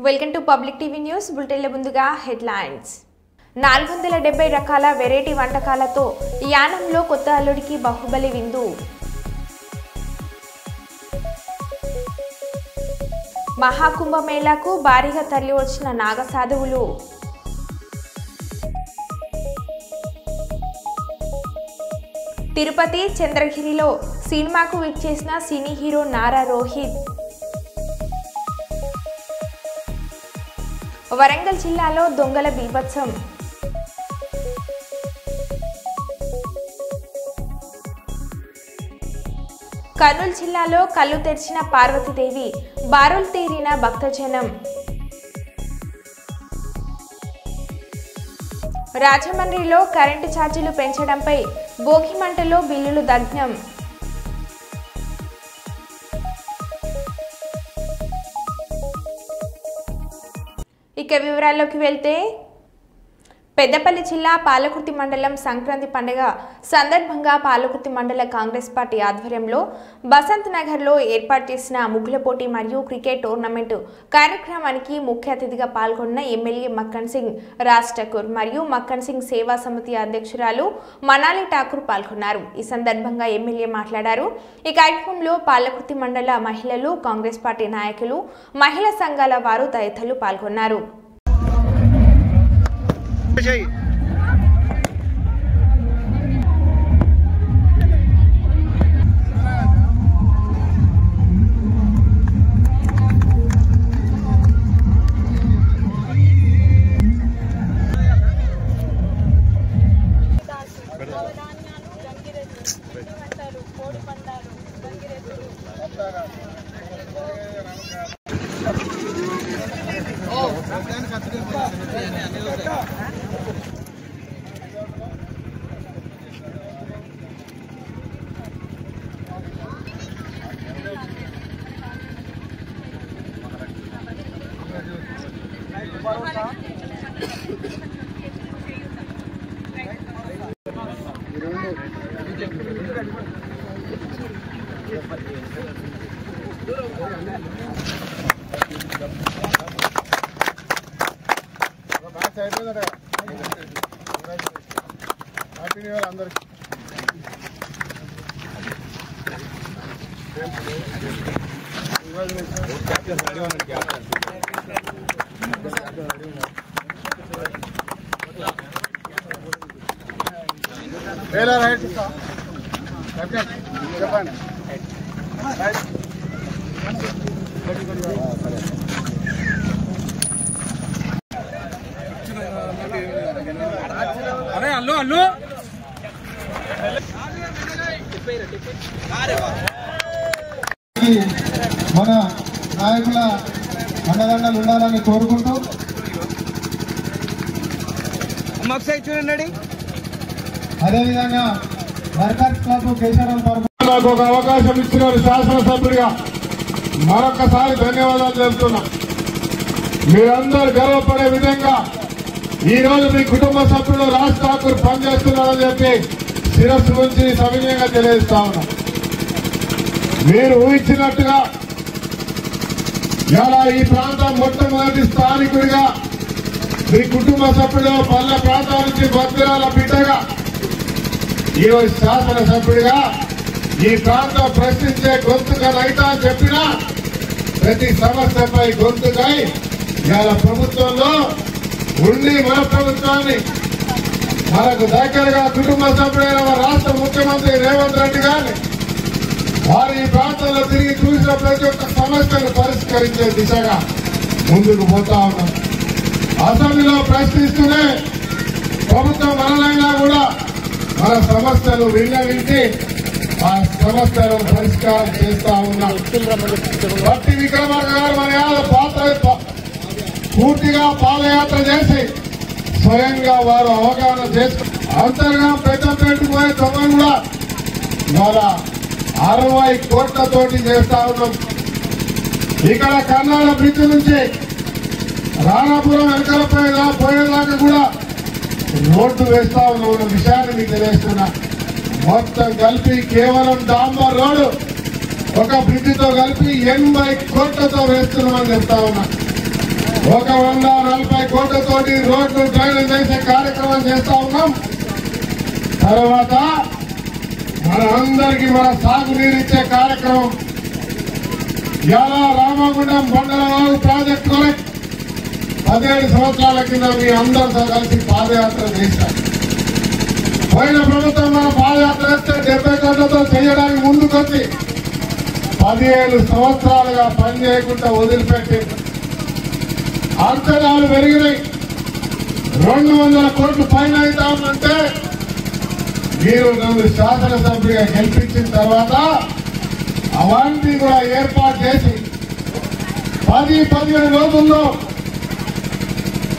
Welcome to public TV news బులెటిన్ల ముందుగా headlines 470 రకాల వెరైటీ వంటకాలతో యానంలో కొత్త అల్లుడికి బాహుబలి విందు. మహాకుంభమేళాకు భారీగా తరలివచ్చిన నాగసాధువులు. తిరుపతి చంద్రగిరిలో సినిమాకు విచ్చేసిన సినీ హీరో నారా రోహిత్. వరంగల్ జిల్లాలో దొంగల బీభత్సం. కర్నూలు జిల్లాలో కళ్ళు తెరిచిన పార్వతీదేవి, బారులు తీరిన భక్తజనం. రాజమండ్రిలో కరెంటు ఛార్జీలు పెంచడంపై భోగిమంటలో బిల్లులు దగ్ధం. ఇక వివరాల్లోకి వెళ్తే పెద్దపల్లి జిల్లా పాలకుర్తి మండలం సంక్రాంతి పండుగ సందర్భంగా పాలకుర్తి మండల కాంగ్రెస్ పార్టీ ఆధ్వర్యంలో బసంత్ నగర్లో ఏర్పాటు చేసిన ముగ్గుల పోటీ మరియు క్రికెట్ టోర్నమెంట్ కార్యక్రమానికి ముఖ్య అతిథిగా పాల్గొన్న ఎమ్మెల్యే మక్కన్ సింగ్ రాజ్ ఠాకూర్ మరియు మక్కన్ సింగ్ సేవా సమితి అధ్యక్షురాలు మనాలి ఠాకూర్ పాల్గొన్నారు. ఈ సందర్భంగా ఎమ్మెల్యే మాట్లాడారు. ఈ కార్యక్రమంలో పాలకుర్తి మండల మహిళలు, కాంగ్రెస్ పార్టీ నాయకులు, మహిళా సంఘాల వారు తదితరులు పాల్గొన్నారు. అరే అల్లు అల్లు మన నాయకుల అండదండలు ఉండాలని కోరుకుంటూ చూడండి. అదేవిధంగా వర్కర్స్ క్లబ్ కేశవరం నాకు ఒక అవకాశం ఇచ్చిన శాసనసభ్యుడిగా మరొకసారి ధన్యవాదాలు తెలుపుతున్నా. మీరందరూ గర్వపడే విధంగా ఈ రోజు మీ కుటుంబ సభ్యులు రాజ్ ఠాకూర్ పనిచేస్తున్నారని చెప్పి శిరస్సు నుంచి సవినయంగా తెలియజేస్తా ఉన్నా. మీరు ఊహించినట్టుగా ఇలా ఈ ప్రాంతం మొట్టమొదటి స్థానికుడిగా మీ కుటుంబ సభ్యులు పల్లె ప్రాంతాల నుంచి భద్రాల బిడ్డగా ఈరోజు శాసనసభ్యుడిగా ఈ ప్రాంతం ప్రశ్నించే గొంతుగా రైతా అని చెప్పినా ప్రతి సమస్యపై గొంతుకై ఇవాళ ప్రభుత్వంలో ఉండి మన ప్రభుత్వాన్ని మనకు దగ్గరగా కుటుంబ సభ్యుడైన మన రాష్ట్ర ముఖ్యమంత్రి రేవంత్ రెడ్డి గారిని వారు ఈ ప్రాంతంలో తిరిగి చూసిన ప్రతి ఒక్క సమస్యను పరిష్కరించే దిశగా ముందుకు పోతా ఉన్నారు. అసెంబ్లీలో ప్రశ్నిస్తూనే ప్రభుత్వం మనలైనా కూడా మన సమస్యలు విన్నవించి ఆ సమస్యలను పరిష్కారం చేస్తా ఉన్నాం. భట్టి విక్రమార్క గారు మన పాత్ర పూర్తిగా పాదయాత్ర చేసి స్వయంగా వారు అవగాహన చేసుకుని అంతర్గా పెద్దపేట పోయే తొమ్మిది కూడా ఇవాళ 60 కోట్లతోటి చేస్తా ఉన్నాం. ఇక్కడ కర్ణాల బ్రిడ్జ్ నుంచి రాణాపురం వెనకాల పోయేదాకా కూడా రోడ్డు వేస్తా ఉన్న విషయాన్ని మీకు తెలియజేస్తున్నా. మొత్తం కలిపి కేవలం డాంబర్ రోడ్డు ఒక బ్రిడ్జితో కలిపి 80 కోట్లతో వేస్తున్నామని చెప్తా ఉన్నా. 140 కోట్లతోటి రోడ్లు డ్రైన్లు చేసే కార్యక్రమం చేస్తా ఉన్నాం. తర్వాత మన అందరికీ మన సాగునీరు ఇచ్చే కార్యక్రమం ఇలా రామగుండం బండలవాగు ప్రాజెక్టు కొరకు 17 సంవత్సరాల కింద మీ అందరితో కలిసి పాదయాత్ర చేశారు. పోయిన ప్రభుత్వం మన పాదయాత్ర చేస్తే 70 కోట్లతో చేయడానికి ముందుకొచ్చి 17 సంవత్సరాలుగా పనిచేయకుండా వదిలిపెట్టి అంచనాలు పెరిగినాయి. 200 కోట్లు పైన అవుతామంటే మీరు నన్ను శాసనసభ్యుడిగా గెలిపించిన తర్వాత అవన్నీ కూడా ఏర్పాటు చేసి 10-15 రోజుల్లో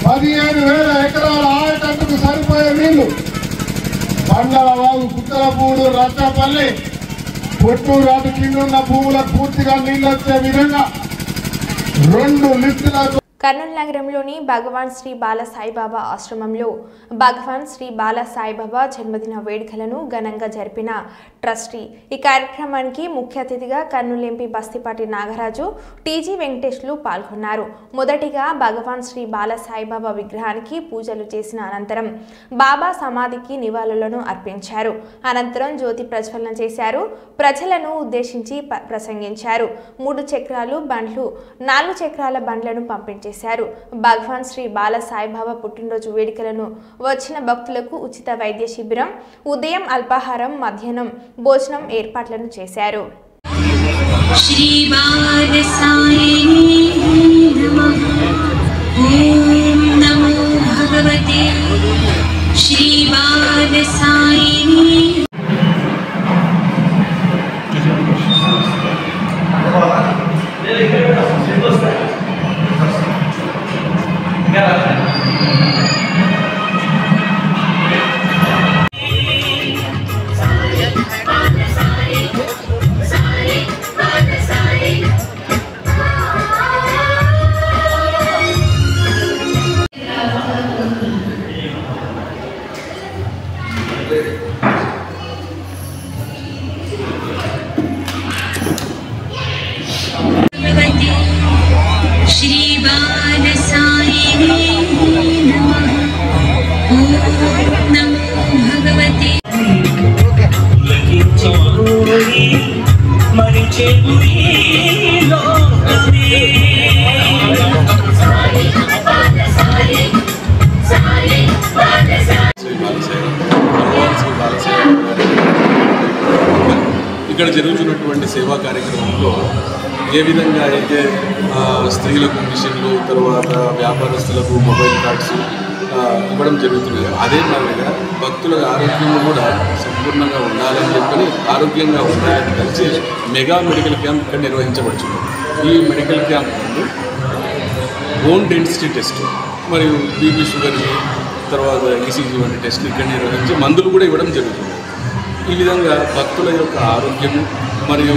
15,000 ఎకరాల ఆయకట్టుకు సరిపోయే నీళ్లు బండలవాగు, కుక్కలపూడు, రచ్చపల్లి, పొట్టూరు అటు కింద భూములకు పూర్తిగా నీళ్లు వచ్చే విధంగా 2 లిఫ్టులకు కర్నూలు నగరంలోని భగవాన్ శ్రీ బాల సాయిబాబా ఆశ్రమంలో భగవాన్ శ్రీ బాల సాయిబాబా జన్మదిన వేడుకలను ఘనంగా జరిపిన ట్రస్టీ. ఈ కార్యక్రమానికి ముఖ్య అతిథిగా కర్నూలు ఎంపీ బస్తిపాటి నాగరాజు, టీజీ వెంకటేష్లు పాల్గొన్నారు. మొదటిగా భగవాన్ శ్రీ బాల సాయిబాబా విగ్రహానికి పూజలు చేసిన అనంతరం బాబా సమాధికి నివాళులను అర్పించారు. అనంతరం జ్యోతి ప్రజ్వలన చేశారు. ప్రజలను ఉద్దేశించి ప్రసంగించారు. 3 చక్రాలు బండ్లు, 4 చక్రాల బండ్లను పంపించారు. భగవాన్ శ్రీ బాల సాయిబాబా పుట్టినరోజు వేడుకలను వచ్చిన భక్తులకు ఉచిత వైద్య శిబిరం, ఉదయం అల్పాహారం, మధ్యాహ్నం భోజనం ఏర్పాట్లను చేశారు. శ్రీ బాల సాయి నమః. ఓం నమో భగవతే శ్రీ బాల సాయి. श्री बाल साई नमः. ओम नमो भगवते ఇక్కడ జరుగుతున్నటువంటి సేవా కార్యక్రమంలో ఏ విధంగా అయితే స్త్రీలకు మిషన్లు, తర్వాత వ్యాపారస్తులకు మొబైల్ కార్డ్స్ ఇవ్వడం జరుగుతున్నాయి, అదే మాదిరిగా భక్తుల ఆరోగ్యం కూడా సంపూర్ణంగా ఉండాలని చెప్పని ఆరోగ్యంగా ఉండాలని కలిసి మెగా మెడికల్ క్యాంప్ ఇక్కడ నిర్వహించబడుతుంది. ఈ మెడికల్ క్యాంప్ నుండి బోన్ డెన్సిటీ టెస్ట్ మరియు బీపీ, షుగర్ని, తర్వాత ఈసీజీ వంటి టెస్టులు ఇక్కడ నిర్వహించి మందులు కూడా ఇవ్వడం జరుగుతుంది. ఈ విధంగా భక్తుల యొక్క ఆరోగ్యము మరియు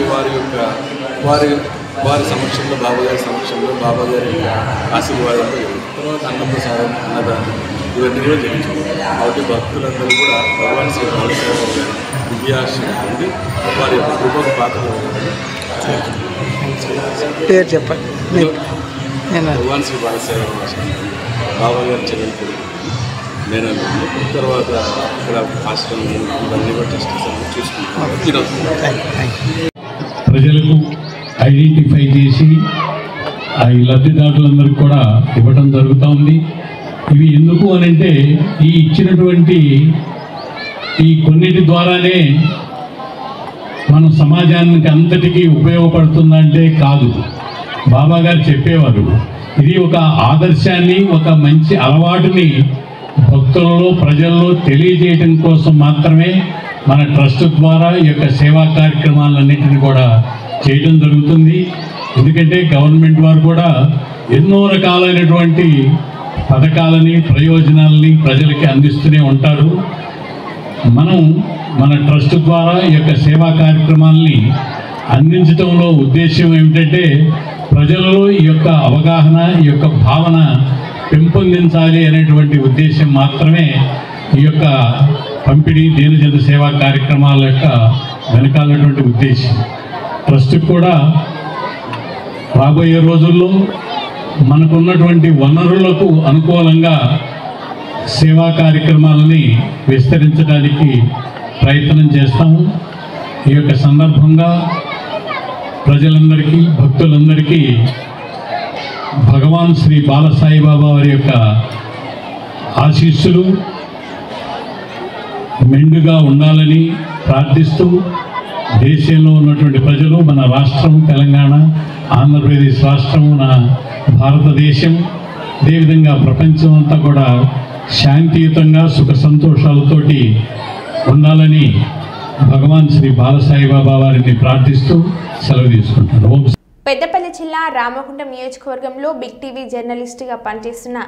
వారి సమక్షంలో, బాబాగారి సమక్షంలో, బాబాగారి యొక్క ఆశీర్వాదంతో తర్వాత అన్నప్రసాదం, అన్నదానం ఇవన్నీ కూడా జరుగుతుంది. కాబట్టి భక్తులందరూ కూడా భగవాన్ శ్రీ బాలసాయిబాబా గారి దివ్యాశయం నుండి వారి యొక్క కృపకు పాత్రలు పేరు చెప్పండి. భగవాన్ శ్రీ బాలసాయిబాబా బాబాగారి చెల్లెలు నేను తర్వాత ఇక్కడ ఆశ్రమం ఇవన్నీ కూడా టెస్ట్ చూసుకుంటాను. ప్రజలకు ఐడెంటిఫై చేసి ఈ లబ్ధిదారులందరికీ కూడా ఇవ్వడం జరుగుతూ ఉంది. ఇవి ఎందుకు అనంటే ఈ ఇచ్చినటువంటి ఈ కొన్నిటి ద్వారానే మనం సమాజానికి అంతటికీ ఉపయోగపడుతుందంటే కాదు. బాబా గారు చెప్పేవారు, ఇది ఒక ఆదర్శాన్ని, ఒక మంచి అలవాటుని భక్తులలో, ప్రజల్లో తెలియజేయడం కోసం మాత్రమే మన ట్రస్ట్ ద్వారా ఈ యొక్క సేవా కార్యక్రమాలన్నింటినీ కూడా చేయడం జరుగుతుంది. ఎందుకంటే గవర్నమెంట్ వారు కూడా ఎన్నో రకాలైనటువంటి పథకాలని, ప్రయోజనాలని ప్రజలకి అందిస్తూనే ఉంటారు. మనం మన ట్రస్ట్ ద్వారా ఈ యొక్క సేవా కార్యక్రమాలని అందించడంలో ఉద్దేశం ఏమిటంటే ప్రజలలో ఈ యొక్క అవగాహన, ఈ యొక్క భావన పెంపొందించాలి అనేటువంటి ఉద్దేశం మాత్రమే ఈ యొక్క పంపిణీ దీనజన సేవా కార్యక్రమాల యొక్క వెనకాలటువంటి ఉద్దేశం. ట్రస్ట్ కూడా రాబోయే రోజుల్లో మనకున్నటువంటి వనరులకు అనుకూలంగా సేవా కార్యక్రమాలని విస్తరించడానికి ప్రయత్నం చేస్తాము. ఈ యొక్క సందర్భంగా ప్రజలందరికీ, భక్తులందరికీ భగవాన్ శ్రీ బాలసాయిబాబా వారి యొక్క ఆశీస్సులు మెండుగా ఉండాలని ప్రార్థిస్తూ, దేశంలో ఉన్నటువంటి ప్రజలు, మన రాష్ట్రం తెలంగాణ, ఆంధ్రప్రదేశ్ రాష్ట్రం, మన భారతదేశం, అదేవిధంగా ప్రపంచం అంతా కూడా శాంతియుతంగా సుఖ సంతోషాలతోటి ఉండాలని భగవాన్ శ్రీ బాలసాయిబాబా వారిని ప్రార్థిస్తూ సెలవు తీసుకుంటాను. పెద్దపల్లి జిల్లా రామగుండం నియోజకవర్గంలో బిగ్ టీవీ జర్నలిస్టుగా పనిచేస్తున్న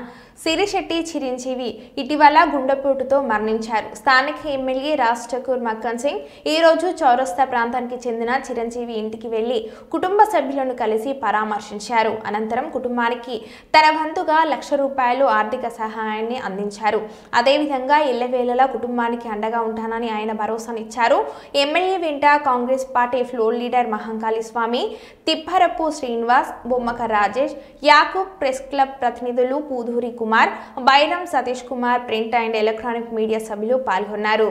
సిరిశెట్టి చిరంజీవి ఇటీవల గుండెపోటుతో మరణించారు. స్థానిక ఎమ్మెల్యే రాజ్ ఠాకూర్ మక్కన్ సింగ్ ఈరోజు చౌరస్తా ప్రాంతానికి చెందిన చిరంజీవి ఇంటికి వెళ్లి కుటుంబ సభ్యులను కలిసి పరామర్శించారు. అనంతరం కుటుంబానికి తన వంతుగా ₹1,00,000 ఆర్థిక సహాయాన్ని అందించారు. అదేవిధంగా ఎల్లవేళలా కుటుంబానికి అండగా ఉంటానని ఆయన భరోసానిచ్చారు. ఎమ్మెల్యే వెంట Congress party floor leader Mahankali Swamy, Tipparapu Srinivas, Bommaka Rajesh, Yakub, press club ప్రతినిధులు Pudhuri Kumar, Bairam Satish Kumar, print and electronic media సభ్యులు పాల్గొన్నారు.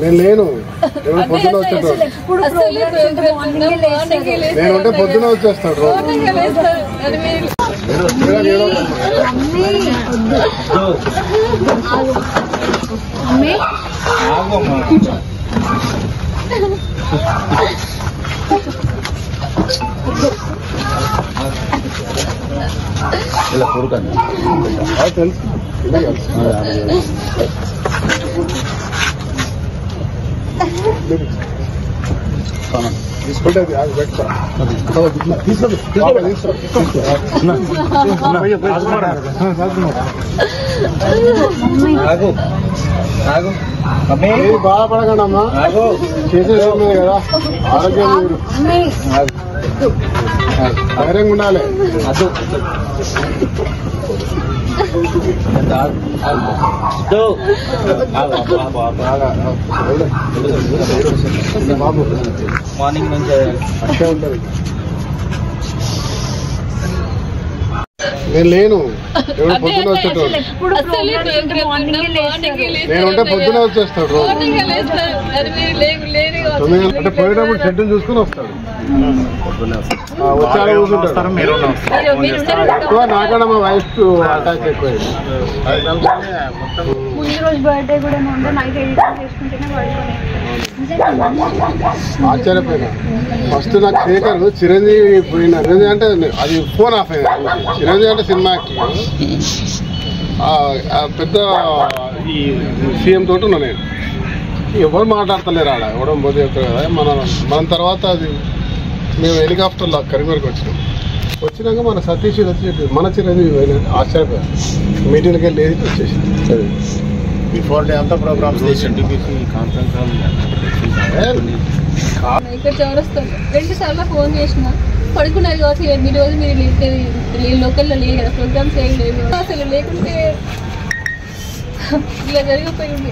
నేను లేను, పొద్దున వచ్చేస్తాడు. నేనుంటే పొద్దున వచ్చేస్తాడు. బాధపడకండి అమ్మా, చేసేది కదా, ఆరోగ్యం ధైర్యంగా ఉండాలి. మార్నింగ్ నుంచి అట్టే ఉంటుంది. నేను లేను, ఎవరు పొద్దున వచ్చేటోడు. నేనుంటే పొద్దున వచ్చేస్తాడు. అంటే పోయేటప్పుడు షెడ్యూల్ చూసుకుని వస్తాడు. వచ్చాడు కూర్చుంటారు. ఎక్కువ నాకన్నా మా వైఫ్ అటాచ్ ఎక్కువ. ఆశ్చర్యపోయినా. ఫస్ట్ నాకు శేఖర్ చిరంజీవి పోయిన చిరంజీవి అంటే అది ఫోన్ ఆఫ్ అయింది. చిరంజీవి అంటే సినిమాకి పెద్ద ఈ సీఎం తోటి ఉన్నా నేను. ఎవరు మాట్లాడతలేరు ఆడ, ఎవడం పోతే చెప్తారు కదా. మన తర్వాత అది మేము హెలికాప్టర్లో కరీంనగర్కి వచ్చినాక మన సతీష్ వచ్చి చెప్పి మన చిరంజీవి ఆశ్చర్యపోయారు. మీటింగ్కి వెళ్ళి వచ్చేసి బిఫోర్ డే అంతా ప్రోగ్రామ్స్ ఇక్కడ చౌరస్తాను 2 సార్లు ఫోన్ చేసిన, పడుకున్నారు కావచ్చు. 8 రోజులు మీరు లోకల్లో లేదు కదా, ప్రోగ్రామ్స్ ఏం లేవు అసలు. లేకుంటే ఇలా జరిగిపోయింది.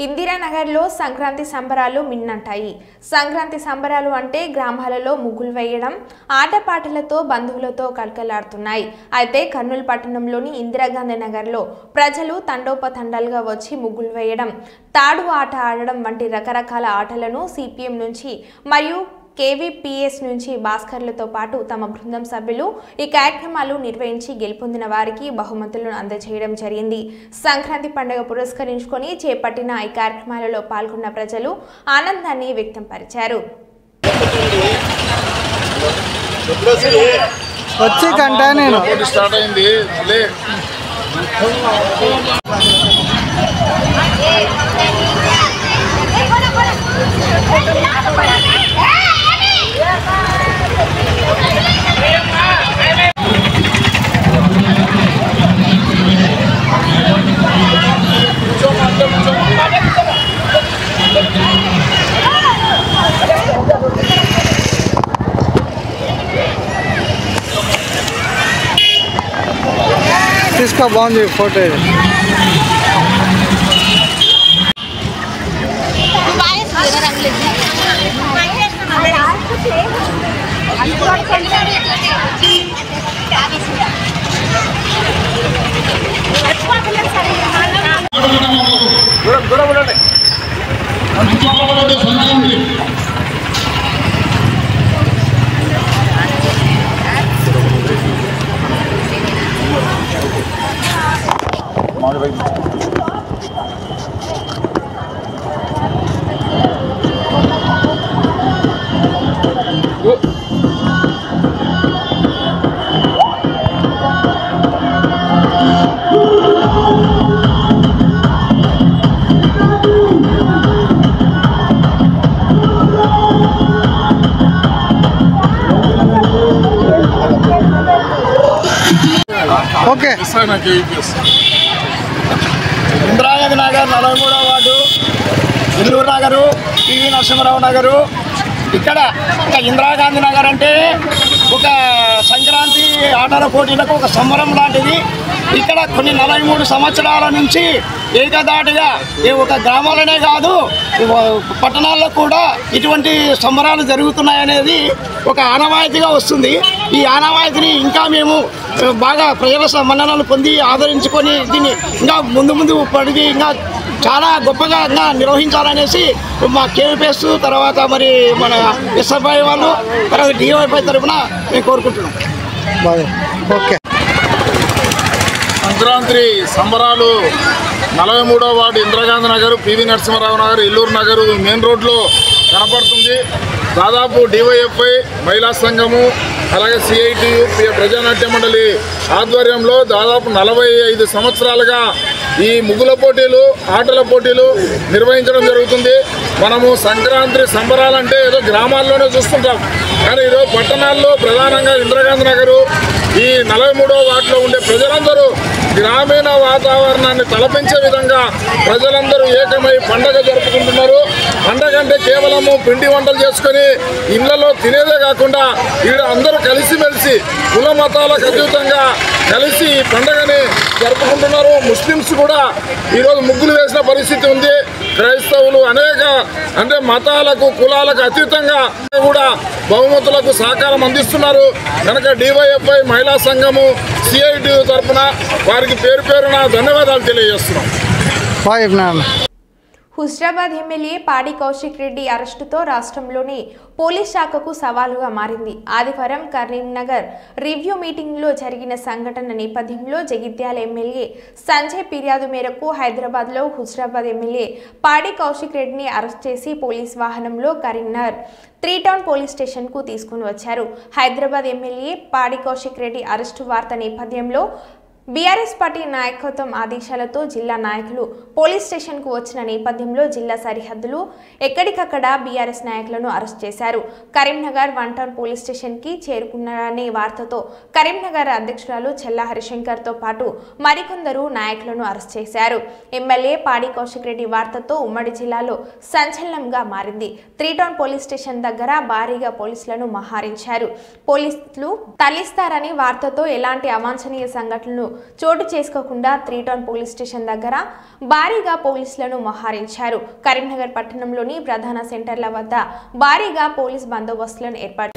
ఇందిరానగర్లో సంక్రాంతి సంబరాలు మిన్నంటాయి. సంక్రాంతి సంబరాలు అంటే గ్రామాలలో ముగ్గులు వేయడం, ఆటపాటలతో బంధువులతో కలకలాడుతున్నాయి. అయితే కర్నూలు పట్టణంలోని ఇందిరాగాంధీ నగర్లో ప్రజలు తండోపతండాలుగా వచ్చి ముగ్గులు వేయడం, తాడు ఆట ఆడడం వంటి రకరకాల ఆటలను సిపిఎం నుంచి మరియు కేవీపీఎస్ నుంచి భాస్కర్లతో పాటు తమ బృందం సభ్యులు ఈ కార్యక్రమాలు నిర్వహించి గెలుపొందిన వారికి బహుమతులను అందజేయడం జరిగింది. సంక్రాంతి పండుగ పురస్కరించుకొని చేపట్టిన ఈ కార్యక్రమాలలో పాల్గొన్న ప్రజలు ఆనందాన్ని వ్యక్తం పరిచారు. వచ్చి గంట నేను స్టార్ట్ అయింది. తీసుకో బాగుంది ఫోటో ఇది. ఓకే. ఇందిరాగాంధీ నగర్ 43వ వార్డు, ఇల్లూరు నగరు, పివి నరసింహారావు నగరు. ఇక్కడ ఇందిరాగాంధీ నగర్ అంటే ఒక సంక్రాంతి ఆటల పోటీలకు ఒక సంబరం లాంటిది. ఇక్కడ కొన్ని 43 సంవత్సరాల నుంచి ఏకదాటిగా ఒక గ్రామాలనే కాదు పట్టణాల్లో కూడా ఇటువంటి సంబరాలు జరుగుతున్నాయనేది ఒక ఆనవాయితీగా వస్తుంది. ఈ ఆనవాయితీని ఇంకా మేము బాగా ప్రజల మన్ననలు పొంది ఆదరించుకొని దీన్ని ఇంకా ముందు పడిగి ఇంకా చాలా గొప్పగా నిర్వహించాలనేసి మా కేవీపీఎస్ తర్వాత మరి మన ఎస్ఎఫ్ఐ వాళ్ళు తర్వాత డివైఎఫ్ఐ తరఫున మేము కోరుకుంటున్నాం. ఓకే. సంక్రాంతి సంబరాలు 43వ వార్డు ఇందిరాగాంధీ నగర్, పివి నరసింహారావు నగర్, ఇల్లూరు నగరు మెయిన్ రోడ్లో కనపడుతుంది. దాదాపు డివైఎఫ్ఐ మహిళా సంఘము అలాగే సిఐటియు ప్రజానాట్య మండలి ఆధ్వర్యంలో దాదాపు 45 సంవత్సరాలుగా ఈ ముగ్గుల పోటీలు, ఆటల పోటీలు నిర్వహించడం జరుగుతుంది. మనము సంక్రాంతి సంబరాలంటే ఏదో గ్రామాల్లోనే చూస్తుంటాం, కానీ ఈరోజు పట్టణాల్లో ప్రధానంగా ఇందిరాగాంధీ నగరు ఈ 43వ వార్డులో ఉండే ప్రజలందరూ గ్రామీణ వాతావరణాన్ని తలపించే విధంగా ప్రజలందరూ ఏకమై పండగ జరుపుకుంటున్నారు. పండగ అంటే కేవలము పిండి వంటలు చేసుకొని ఇళ్లలో తినేదే కాకుండా ఈడ అందరూ కలిసిమెలిసి కుల మతాలకు అతీతంగా కలిసి ఈ పండగని జరుపుకుంటున్నారు. ముస్లిమ్స్ కూడా ఈరోజు ముగ్గులు వేసిన పరిస్థితి ఉంది. క్రైస్తవులు అనేక అంటే మతాలకు కులాలకు అతీతంగా కూడా బహుమతులకు సహకారం అందిస్తున్నారు. కనుక డివైఎఫ్ఐ మహిళా సంఘము సిఐటి తరఫున వారికి పేరు పేరున ధన్యవాదాలు తెలియజేస్తున్నాం. హుస్రాబాద్ ఎమ్మెల్యే పాడి కౌశిక్ రెడ్డి అరెస్టుతో రాష్ట్రంలోని పోలీస్ శాఖకు సవాలుగా మారింది. ఆదివారం కరీంనగర్ రివ్యూ మీటింగ్లో జరిగిన సంఘటన నేపథ్యంలో జగిత్యాల ఎమ్మెల్యే సంజయ్ ఫిర్యాదు మేరకు హైదరాబాద్లో హుస్రాబాద్ ఎమ్మెల్యే పాడి కౌశిక్ రెడ్డిని అరెస్ట్ చేసి పోలీస్ వాహనంలో కరీంనగర్ 3 టౌన్ పోలీస్ స్టేషన్కు తీసుకుని వచ్చారు. హైదరాబాద్ ఎమ్మెల్యే పాడి కౌశిక్ రెడ్డి అరెస్టు వార్త నేపథ్యంలో బీఆర్ఎస్ పార్టీ నాయకత్వం ఆదేశాలతో జిల్లా నాయకులు పోలీస్ స్టేషన్కు వచ్చిన నేపథ్యంలో జిల్లా సరిహద్దులు ఎక్కడికక్కడ బీఆర్ఎస్ నాయకులను అరెస్ట్ చేశారు. కరీంనగర్ 1 టౌన్ పోలీస్ స్టేషన్కి చేరుకున్నారనే వార్తతో కరీంనగర్ అధ్యక్షురాలు చెల్లా హరిశంకర్తో పాటు మరికొందరు నాయకులను అరెస్ట్ చేశారు. ఎమ్మెల్యే పాడి కౌశిక్ రెడ్డి వార్తతో ఉమ్మడి జిల్లాలో సంచలనంగా మారింది. 3 టౌన్ పోలీస్ స్టేషన్ దగ్గర భారీగా పోలీసులను మోహరించారు. పోలీసులు తరలిస్తారని వార్తతో ఎలాంటి అవాంఛనీయ సంఘటనలు చోటు చేసుకోకుండా 3 టౌన్ పోలీస్ స్టేషన్ దగ్గర భారీగా పోలీసులను మోహరించారు. కరీంనగర్ పట్టణంలోని ప్రధాన సెంటర్ల వద్ద భారీగా పోలీస్ బందోబస్తులను ఏర్పాటు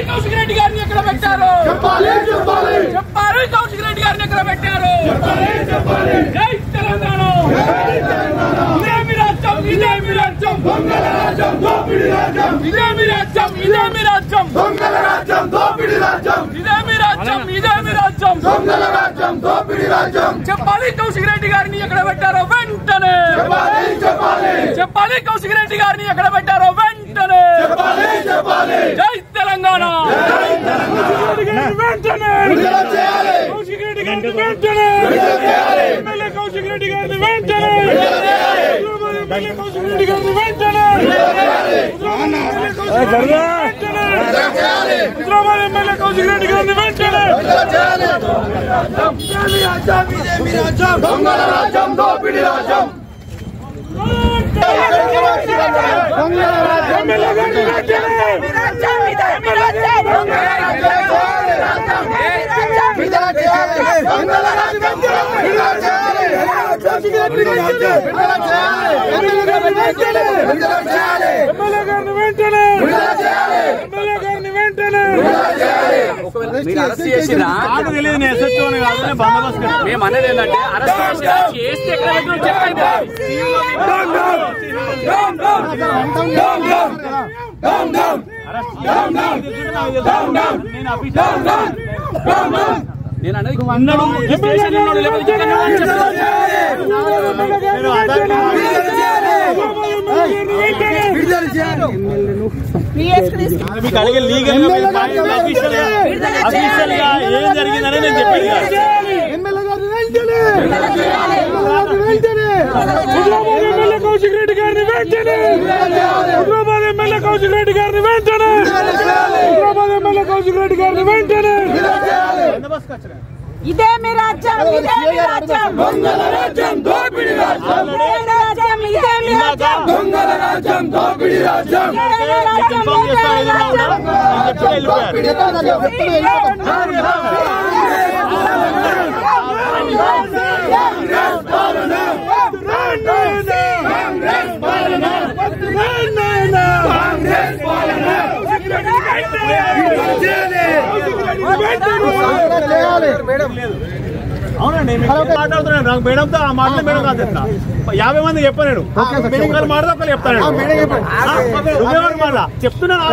కౌశిక్ రెడ్డి గారిని ఎక్కడ పెట్టారు? చెప్పాలి కౌశిక్ రెడ్డి గారిని ఎక్కడ పెట్టారు? జై తెలంగాణ! ఇదేమి రాజ్యం, ఇదేమి రాజ్యం, దొంగల రాజ్యం, దోపిడీ రాజ్యం, ఇదేమి రాజ్యం, ఇదేమి రాజ్యం, దొంగల రాజ్యం, దోపిడీ రాజ్యం, ఇదేమి రాజ్యం, ఇదేమి రాజ్యం, దొంగల రాజ్యం, దోపిడీ రాజ్యం. చెప్పాలి కౌశిక్ రెడ్డి గారిని ఎక్కడ పెట్టారో వెంటనే చెప్పాలి కౌశిక్ రెడ్డి గారిని ఎక్కడ పెట్టారో వెంటనే జై తెలంగాణ! వెంటనే కౌశిక్ రెడ్డి గారిని వెంటనే ఎమ్మెల్యే కౌశిక్ రెడ్డి గారిని వెంటనే ఎమ్మెల్యే కౌశిక్ రెడ్డి గారిని వెంటనే హైదరాబాద్ ఎమ్మెల్యే కౌశిక్ రెడ్డి గారిని వెంటనే దొంగల రాజ్యం, దోపిడీ రాజ్యం, మేము అనేది ఏంటంటే అరెస్ట్ చేస్తే చెప్పండి. నేను అనేది మీకు అడిగే లీగల్ గా అఫీషియల్ గా ఏం జరిగిందని నేను చెప్పాను. ఎమ్మెల్యే కౌశిక్ రెడ్డి గారిని వెంటనే హైదరాబాద్ ఎమ్మెల్యే కౌశిక్ రెడ్డి గారిని వెంటనే హైదరాబాద్ ఎమ్మెల్యే కౌశిక్ రెడ్డి గారిని వెంటనే ఇదేమి రాజ్యం, ఇదేమి రాజ్యం, దొంగల రాజ్యం, దోపిడీ రాజ్యం, ఇదేమి రాజ్యం, దొంగల రాజ్యం, దోపిడీ రాజ్యం. అవునండి మాట్లాడుతున్నాను. నాకు మేడంతో ఆ మాటలు మేడం కాదు చెప్తా. 50 మంది చెప్పాను నేను. ఒకరు మాట ఒకరు చెప్తాను. నువ్వెవరు మాట చెప్తున్నాను.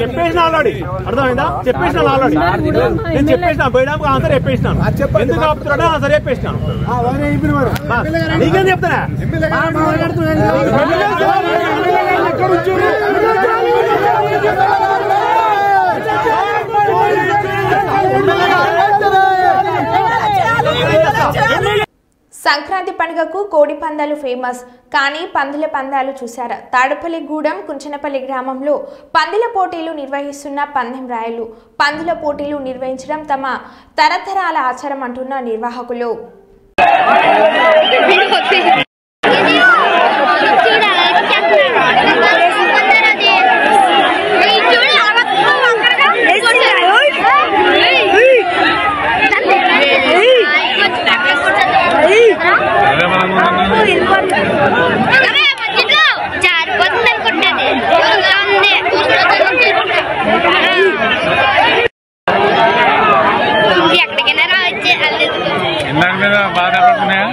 చెప్పేసిన ఆల్రెడీ అర్థమైందా? చెప్పేసిన ఆల్రెడీ నేను చెప్పేసిన మేడం ఆన్సర్ చెప్పేసినాను. ఎందుకు ఆపుతున్నాడో ఆన్సర్ చెప్పేసినాను. నీకేం చెప్తానా? సంక్రాంతి పండుగకు కోడి పందాలు ఫేమస్. కానీ పందుల పందాలు చూశారా? తాడపల్లిగూడెం కుంచనపల్లి గ్రామంలో పందుల పోటీలు నిర్వహిస్తున్న పందెం రాయలు. పందుల పోటీలు నిర్వహించడం తమ తరతరాల ఆచారం అంటున్న నిర్వాహకులు. బాధపడుతున్నాయా?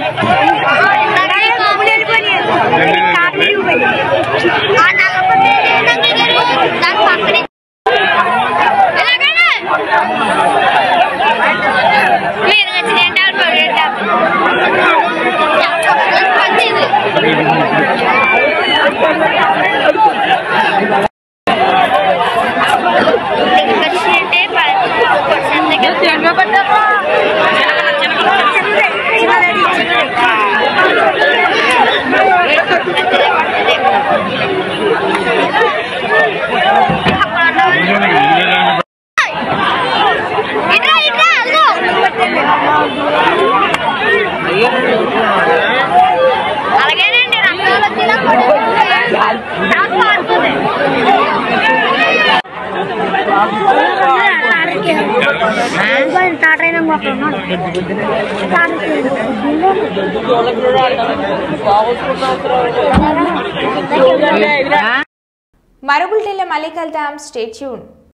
మరో బులెటిన్లో మళ్ళీ కలుద్దాం. Stay tune.